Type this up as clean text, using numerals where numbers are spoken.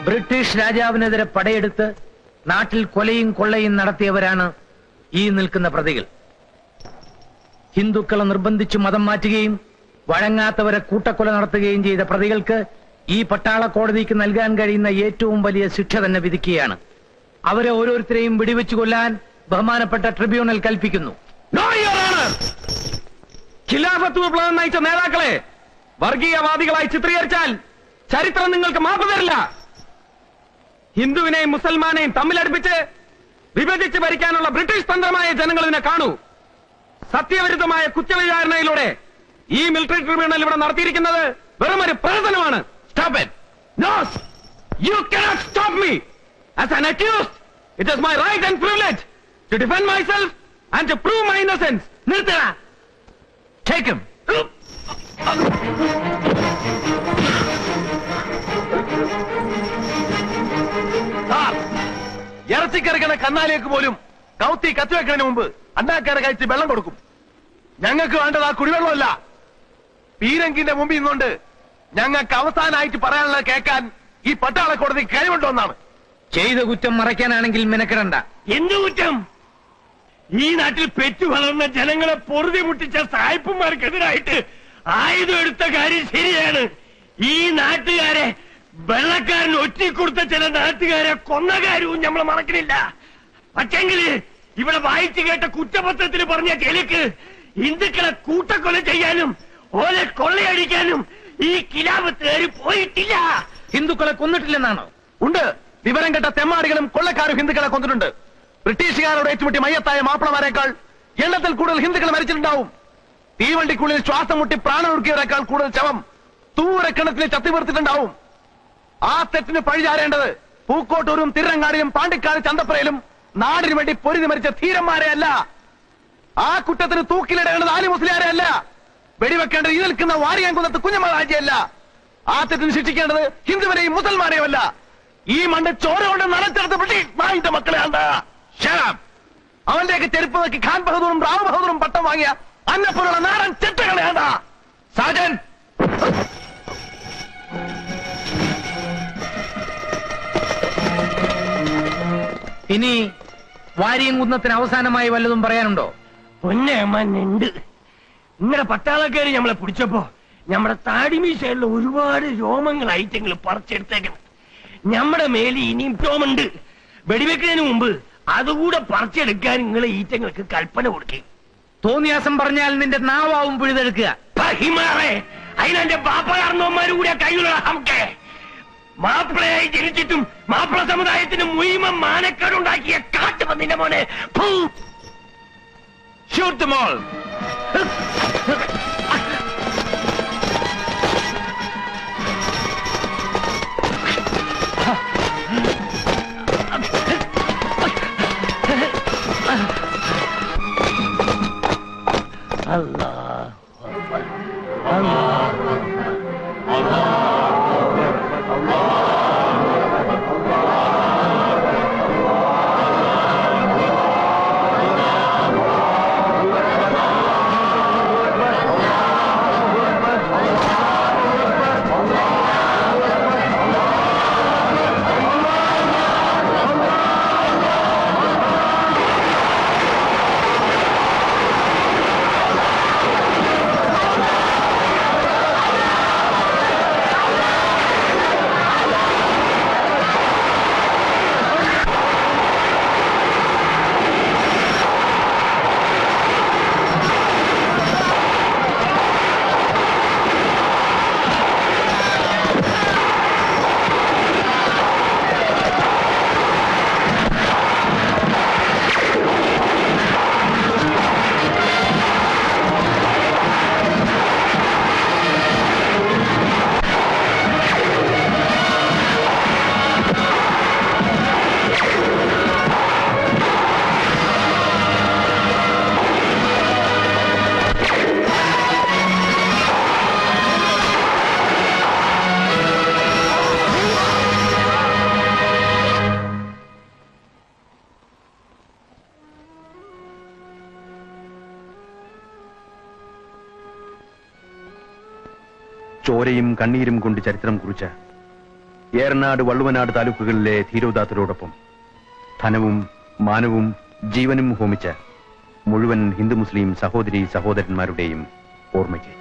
British രാജാവിനെതിരെ പടയെടുത്ത് നാട്ടിൽ കൊലയും കൊള്ളയും നടത്തിയവരാണ് ഈ നിൽക്കുന്ന പ്രതികൾ. ഹിന്ദുക്കളെ നിർബന്ധിച്ച് മതം മാറ്റുകയും വഴങ്ങാത്തവരെ കൂട്ടക്കൊല നടത്തുകയും ചെയ്ത പ്രതികൾക്ക് ഈ പട്ടാള കോടതിക്ക് നൽകാൻ കഴിയുന്ന ഏറ്റവും വലിയ ശിക്ഷ തന്നെ വിധിക്കുകയാണ്. അവരെ ഓരോരുത്തരെയും വെടിവെച്ചു കൊല്ലാൻ ബഹുമാനപ്പെട്ട ട്രിബ്യൂണൽ കൽപ്പിക്കുന്നു. ഖിലാഫത്ത് വിപ്ലവം നയിച്ച നേതാക്കളെ വർഗീയവാദികളായി ചിത്രീകരിച്ചാൽ ചരിത്രം നിങ്ങൾക്ക് മാപ്പ് തരില്ല. ഹിന്ദുവിനെയും മുസൽമാനെയും തമ്മിലടുപ്പിച്ച് വിഭജിച്ച് ഭരിക്കാനുള്ള ബ്രിട്ടീഷ് തന്ത്രമായ ജനങ്ങൾ ഇതിനെ കാണൂ. സത്യവിരുദ്ധമായ കുറ്റവിചാരണയിലൂടെ ഈ മിലിറ്ററി ട്രിബ്യൂണൽ ഇവിടെ നടത്തിയിരിക്കുന്നത് വെറും ഒരു പ്രഹസനമാണ്. Stop it! No! You cannot stop me! As an accused, it is my right and privilege to defend myself and to prove my innocence. നിർത്തണ. Take him. ഇറച്ചിക്കറിക്കണ കന്നാലിലേക്ക് പോലും കൗത്തി കത്തിവെക്കുന്നതിന് മുമ്പ് അണ്ണാക്കാരെ കഴിച്ച് വെള്ളം കൊടുക്കും. ഞങ്ങൾക്ക് വേണ്ടത് ആ കുടിവെള്ളമല്ല. പീരങ്കിന്റെ മുമ്പിൽ നിന്നുകൊണ്ട് ഞങ്ങൾക്ക് അവസാനമായിട്ട് പറയാനുള്ളത് കേൾക്കാൻ ഈ പട്ടാള കോടതി കഴിവുണ്ടോന്നാണ്. ചെയ്ത കുറ്റം മറയ്ക്കാനാണെങ്കിൽ മെനക്കെടണ്ട. എന്ത് കുറ്റം? ഈ നാട്ടിൽ പെറ്റു വളർന്ന ജനങ്ങളെ പൊറുതി മുട്ടിച്ച സായിപ്പന്മാർക്കെതിരായിട്ട് ആയുധം എടുത്ത കാര്യം ശരിയാണ്. ഈ നാട്ടുകാരെ വെള്ളക്കാരൻ ഒറ്റിക്കൊടുത്ത ചില നാട്ടുകാരെ കൊന്ന കാര്യവും നമ്മൾ മറക്കണില്ല. പക്ഷെങ്കില് ഇവിടെ വായിച്ചു കേട്ട കുറ്റപത്രത്തിൽ പറഞ്ഞ ചെലുക്ക് ഹിന്ദുക്കളെ കൂട്ടക്കൊല ചെയ്യാനും ഓലെ കൊള്ളയടിക്കാനും ഈ ഖിലാഫത്തുകാര് പോയിട്ടില്ല. ഹിന്ദുക്കളെ കൊന്നിട്ടില്ലെന്നാണോ? ഉണ്ട്. വിവരം കെട്ട തെമ്മാടികളും കൊള്ളക്കാരും ഹിന്ദുക്കളെ കൊന്നിട്ടുണ്ട്. ബ്രിട്ടീഷുകാരോട് ഏറ്റുമുട്ടി മയ്യത്തായ മാപ്പിളമാരെക്കാൾ എണ്ണത്തിൽ കൂടുതൽ ഹിന്ദുക്കൾ മരിച്ചിട്ടുണ്ടാവും. തീവണ്ടിക്കുള്ളിൽ ശ്വാസം മുട്ടി പ്രാണമൊടുക്കിയവരെക്കാൾ കൂടുതൽ ശവം തൂരക്കണത്തിൽ ചത്തിവീർത്തിട്ടുണ്ടാവും. ആ തെറ്റിന് പഴിചാരേണ്ടത് പൂക്കോട്ടൂരും തിരുരങ്ങാടിലും പാണ്ടിക്കാട് ചന്തപ്പുരയിലും നാടിനു വേണ്ടി പൊരുതി മരിച്ച ധീരന്മാരെ അല്ല. ആ കുറ്റത്തിന് തൂക്കിലിടേണ്ടത് ആലി മുസ്ലിയാരെ അല്ല. വെടിവെക്കേണ്ടത് ഈ നിൽക്കുന്ന വാരിയാൻകുന്നത്ത് കുഞ്ഞമ്മരാജിയല്ല. ആ തെറ്റിന് ശിക്ഷിക്കേണ്ടത് ഹിന്ദുവിനെയും മുസൽമാനെയും അല്ല. ഈ മണ്ണ് ചോര കൊണ്ട് നടത്തെടുത്ത് ബ്രിട്ടീഷ് നായിന്റെ മക്കളെ അവന്റെയൊക്കെ ചെരുപ്പ് നോക്കി ഖാൻ ബഹദൂറും റാം ബഹദൂറും പട്ടം വാങ്ങിയ അന്നപ്പോലുള്ള നാടൻ ചെറ്റകളെയാണ്ട. സാജൻ ഇനി വാരിയംകുന്നത്തിന് അവസാനമായി വല്ലതും പറയാനുണ്ടോ? പൊന്നേമന്നുണ്ട്. നിങ്ങളുടെ പട്ടാളക്കാര് നമ്മളെ പിടിച്ചപ്പോ നമ്മുടെ താടിമീശയുള്ള ഒരുപാട് രോമങ്ങൾ ഐറ്റങ്ങൾ പറിച്ചെടുത്തേക്കണം. നമ്മുടെ മേലിൽ ഇനിയും രോമുണ്ട്. വെടിവെക്കുന്നതിന് മുമ്പ് അതുകൂടെ പറിച്ചെടുക്കാൻ നിങ്ങളെ ഈറ്റങ്ങൾക്ക് കൽപ്പന കൊടുക്കേ. തോന്നിയാസം പറഞ്ഞാൽ നിന്റെ നാവാവും പിഴുതെടുക്കുക. അതിനെന്റെ ബാപ്പ കാരണവന്മാരും കൂടെ കയ്യിലുള്ള നമുക്ക് മാപ്പിളയായി ജനിച്ചിട്ടും മാപ്പിള സമുദായത്തിന് മുഴുവൻ മാനക്കേടുണ്ടാക്കിയ കാട്ടുപന്നിന്റെ മോനെ. Shoot them all! Allah. Allah. Allah. ചോരയും കണ്ണീരും കൊണ്ട് ചരിത്രം കുറിച്ച ഏറനാട് വള്ളുവനാട് താലൂക്കുകളിലെ ധീരോദാത്തരോടൊപ്പം ധനവും മാനവും ജീവനും ഹോമിച്ച മുഴുവൻ ഹിന്ദു മുസ്ലിം സഹോദരി സഹോദരന്മാരുടെയും ഓർമ്മയ്ക്ക്